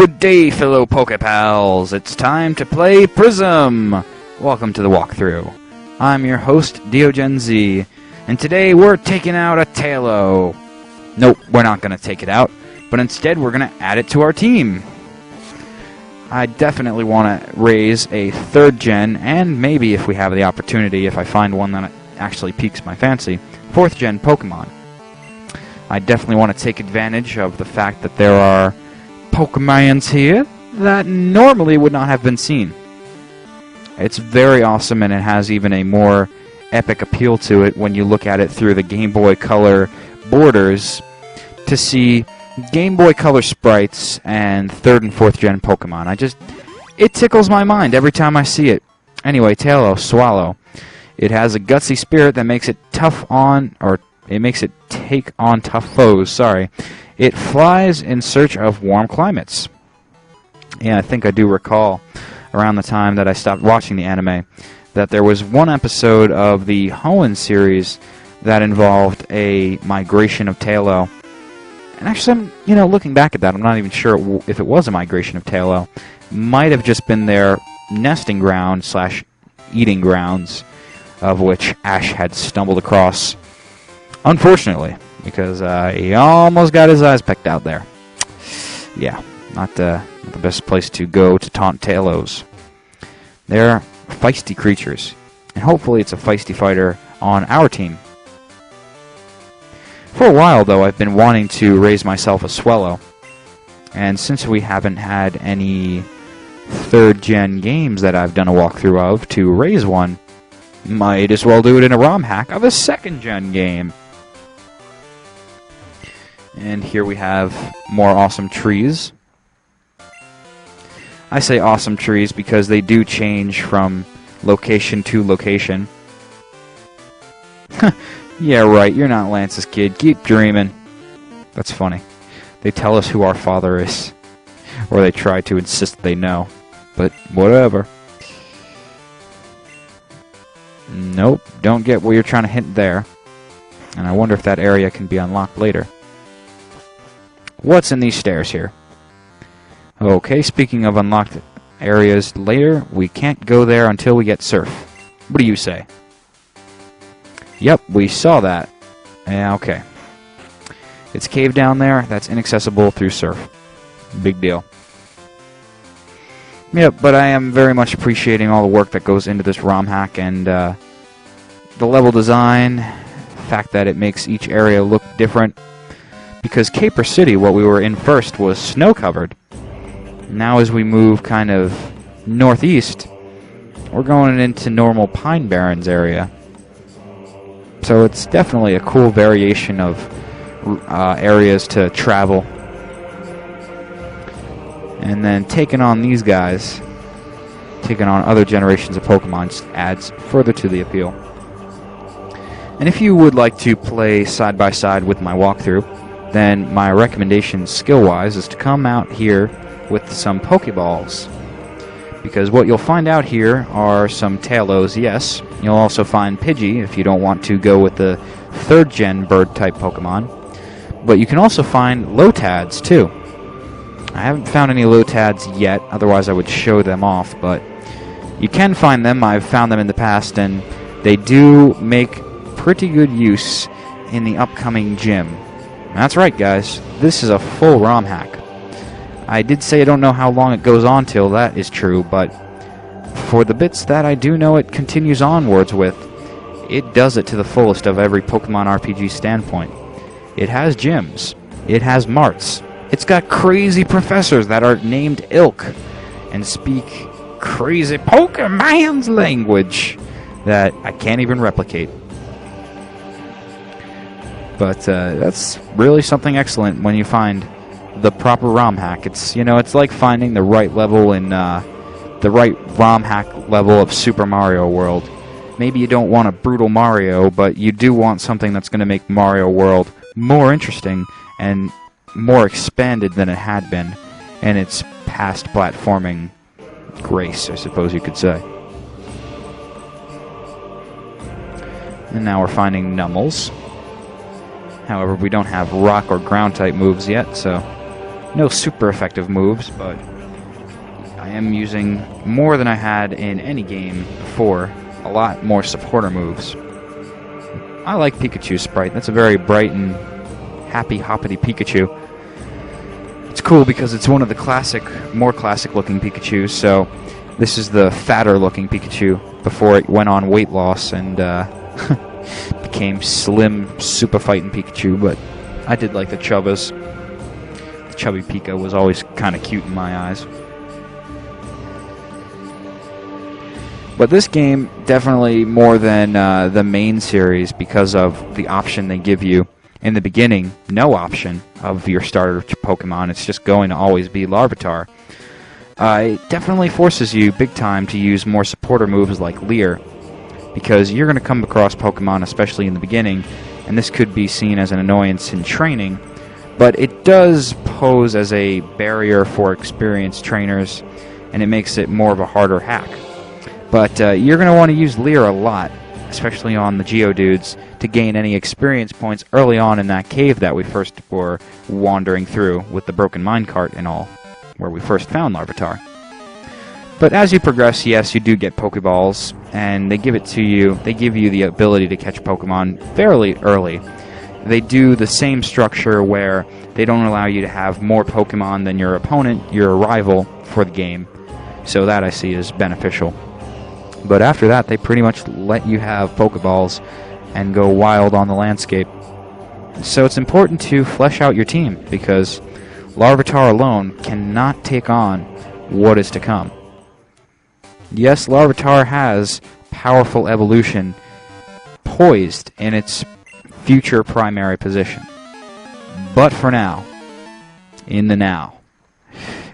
Good day, fellow Pokepals. It's time to play Prism. Welcome to the walkthrough. I'm your host, DiogenZ, and today we're taking out a Taillow. Nope, we're not going to take it out, but instead we're going to add it to our team. I definitely want to raise a 3rd gen, and maybe if we have the opportunity, if I find one that actually piques my fancy, 4th gen Pokemon. I definitely want to take advantage of the fact that there are Pokemons here that normally would not have been seen. It's very awesome, and it has even a more epic appeal to it when you look at it through the Game Boy Color borders to see Game Boy Color sprites and 3rd and 4th gen Pokemon. It tickles my mind every time I see it. Anyway, Taillow, Swallow. It has a gutsy spirit that makes it tough on, or it makes it take on tough foes, sorry. It flies in search of warm climates. Yeah, I think I do recall around the time that I stopped watching the anime that there was one episode of the Hoenn series that involved a migration of Taillow. And actually, looking back at that, I'm not even sure if it was a migration of Taillow. Might have just been their nesting ground / eating grounds, of which Ash had stumbled across, unfortunately, because he almost got his eyes pecked out there. Yeah, not the best place to go to taunt Taillows. They're feisty creatures, and hopefully it's a feisty fighter on our team. For a while, though, I've been wanting to raise myself a Swellow, and since we haven't had any 3rd gen games that I've done a walkthrough of to raise one, might as well do it in a ROM hack of a 2nd gen game. And here we have more awesome trees. I say awesome trees because they do change from location to location. Yeah, right, you're not Lance's kid. Keep dreaming. That's funny. They tell us who our father is. Or they try to insist they know. But whatever. Nope, don't get what you're trying to hint there. And I wonder if that area can be unlocked later. What's in these stairs here? Okay, speaking of unlocked areas later, we can't go there until we get Surf. What do you say? Yep, we saw that. Yeah, okay. It's cave down there that's inaccessible through Surf. Big deal. Yep, but I am very much appreciating all the work that goes into this ROM hack, and the level design, the fact that it makes each area look different. Because Caper City, what we were in first, was snow-covered. Now as we move kind of northeast, we're going into normal Pine Barrens area. So it's definitely a cool variation of areas to travel. And then taking on these guys, taking on other generations of Pokemon, just adds further to the appeal. And if you would like to play side by side with my walkthrough, then my recommendation skill-wise is to come out here with some Pokeballs. Because what you'll find out here are some Taillows, yes. You'll also find Pidgey if you don't want to go with the 3rd gen bird-type Pokemon. But you can also find Lotads, too. I haven't found any Lotads yet, otherwise I would show them off, but you can find them. I've found them in the past, and they do make pretty good use in the upcoming gym. That's right, guys. This is a full ROM hack. I did say I don't know how long it goes on till, that is true, but for the bits that I do know it continues onwards with, it does it to the fullest of every Pokemon RPG standpoint. It has gyms. It has marts. It's got crazy professors that are named Ilk and speak crazy Pokemon's language that I can't even replicate. But that's really something excellent when you find the proper ROM hack. It's like finding the right level in the right ROM hack level of Super Mario World. Maybe you don't want a brutal Mario, but you do want something that's going to make Mario World more interesting and more expanded than it had been, and its past platforming grace, I suppose you could say. And now we're finding Nummels. However, we don't have rock or ground type moves yet, so No super effective moves, but I am using more than I had in any game before. A lot more supporter moves. I like Pikachu's sprite. That's a very bright and happy, hoppity Pikachu. It's cool because it's one of the more classic-looking Pikachus, so this is the fatter-looking Pikachu before it went on weight loss and became slim, super fighting Pikachu, but I did like the Chubbas. The chubby Pika was always kind of cute in my eyes. But this game, definitely more than the main series because of the option they give you. In the beginning, no option of your starter Pokemon. It's just going to always be Larvitar. It definitely forces you big time to use more supporter moves like Leer, because you're going to come across Pokemon, especially in the beginning, and this could be seen as an annoyance in training, but it does pose as a barrier for experienced trainers, and it makes it more of a harder hack. But you're going to want to use Leer a lot, especially on the Geodudes, to gain any experience points early on in that cave that we first were wandering through with the broken minecart and all, where we first found Larvitar. But as you progress, yes, you do get Pokeballs, and they give it to you. They give you the ability to catch Pokemon fairly early. They do the same structure where they don't allow you to have more Pokemon than your opponent, your rival, for the game. So that I see as beneficial. But after that, they pretty much let you have Pokeballs and go wild on the landscape. So it's important to flesh out your team, because Larvitar alone cannot take on what is to come. Yes, Larvitar has powerful evolution poised in its future primary position. But for now, in the now,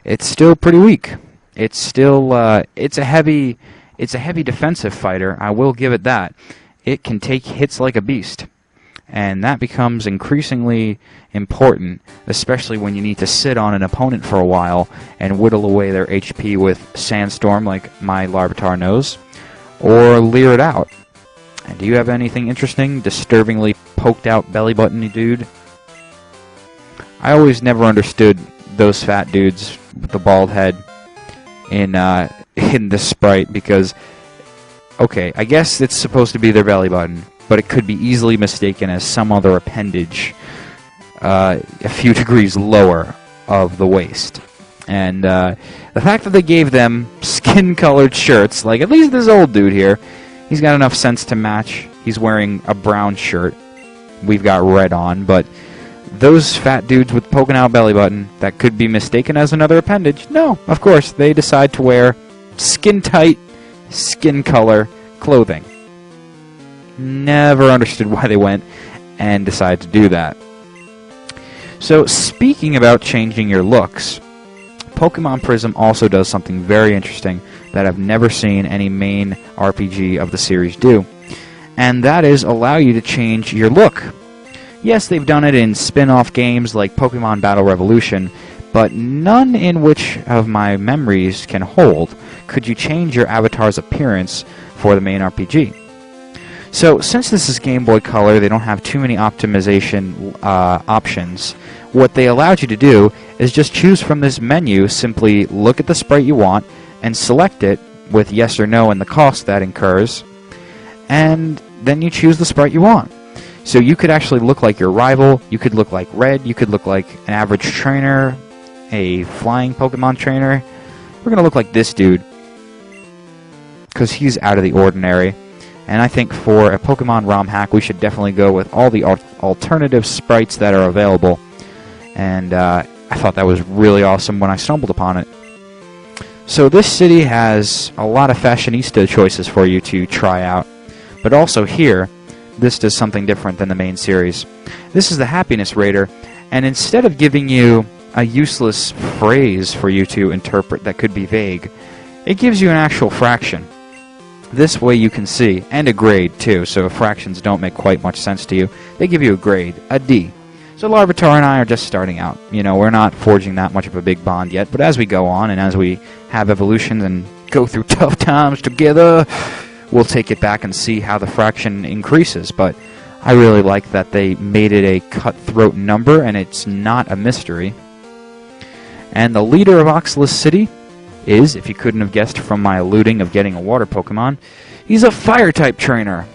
it's still pretty weak. It's still it's a heavy defensive fighter. I will give it that. It can take hits like a beast, and that becomes increasingly important, especially when you need to sit on an opponent for a while and whittle away their HP with Sandstorm like my Larvitar knows, or Leer it out. And do you have anything interesting, disturbingly poked out belly button dude? I always never understood those fat dudes with the bald head in this sprite, because, okay, I guess it's supposed to be their belly button, but it could be easily mistaken as some other appendage a few degrees lower of the waist. And the fact that they gave them skin-colored shirts, like at least this old dude here, he's got enough sense to match. He's wearing a brown shirt. We've got red on, but those fat dudes with poking out belly button that could be mistaken as another appendage, no, of course, they decide to wear skin-tight, skin-color clothing. Never understood why they went and decided to do that. So, speaking about changing your looks, Pokemon Prism also does something very interesting that I've never seen any main RPG of the series do, and that is allow you to change your look. Yes, they've done it in spin-off games like Pokemon Battle Revolution, but none in which of my memories can hold could you change your avatar's appearance for the main RPG. So, since this is Game Boy Color, they don't have too many optimization options. What they allowed you to do is just choose from this menu, simply look at the sprite you want, and select it with yes or no and the cost that incurs, and then you choose the sprite you want. So you could actually look like your rival, you could look like Red, you could look like an average trainer, a flying Pokemon trainer. We're going to look like this dude, because he's out of the ordinary. And I think for a Pokemon ROM hack, we should definitely go with all the alternative sprites that are available. And I thought that was really awesome when I stumbled upon it. So this city has a lot of fashionista choices for you to try out. But also here, this does something different than the main series. This is the Happiness Raider, and instead of giving you a useless phrase for you to interpret that could be vague, it gives you an actual fraction. This way you can see, and a grade too, so if fractions don't make quite much sense to you, they give you a grade, a D. So Larvitar and I are just starting out. You know, we're not forging that much of a big bond yet, but as we go on and as we have evolutions and go through tough times together, we'll take it back and see how the fraction increases. But I really like that they made it a cutthroat number and it's not a mystery. And the leader of Oxalis City is, if you couldn't have guessed from my alluding of getting a water Pokemon, he's a Fire-type trainer.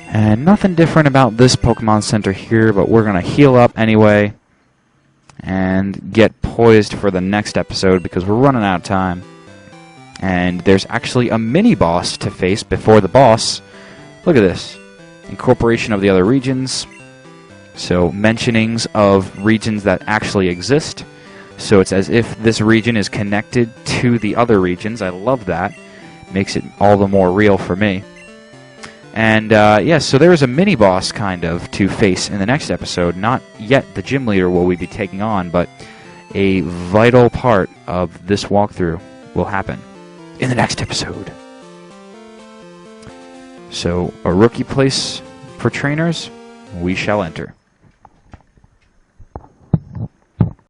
And nothing different about this Pokemon Center here, but we're going to heal up anyway and get poised for the next episode because we're running out of time. And there's actually a mini-boss to face before the boss. Look at this. Incorporation of the other regions. So mentionings of regions that actually exist. So it's as if this region is connected to the other regions. I love that. Makes it all the more real for me. And yes, so there is a mini-boss kind of to face in the next episode. Not yet the gym leader will we be taking on, but a vital part of this walkthrough will happen in the next episode. So, a rookie place for trainers, we shall enter.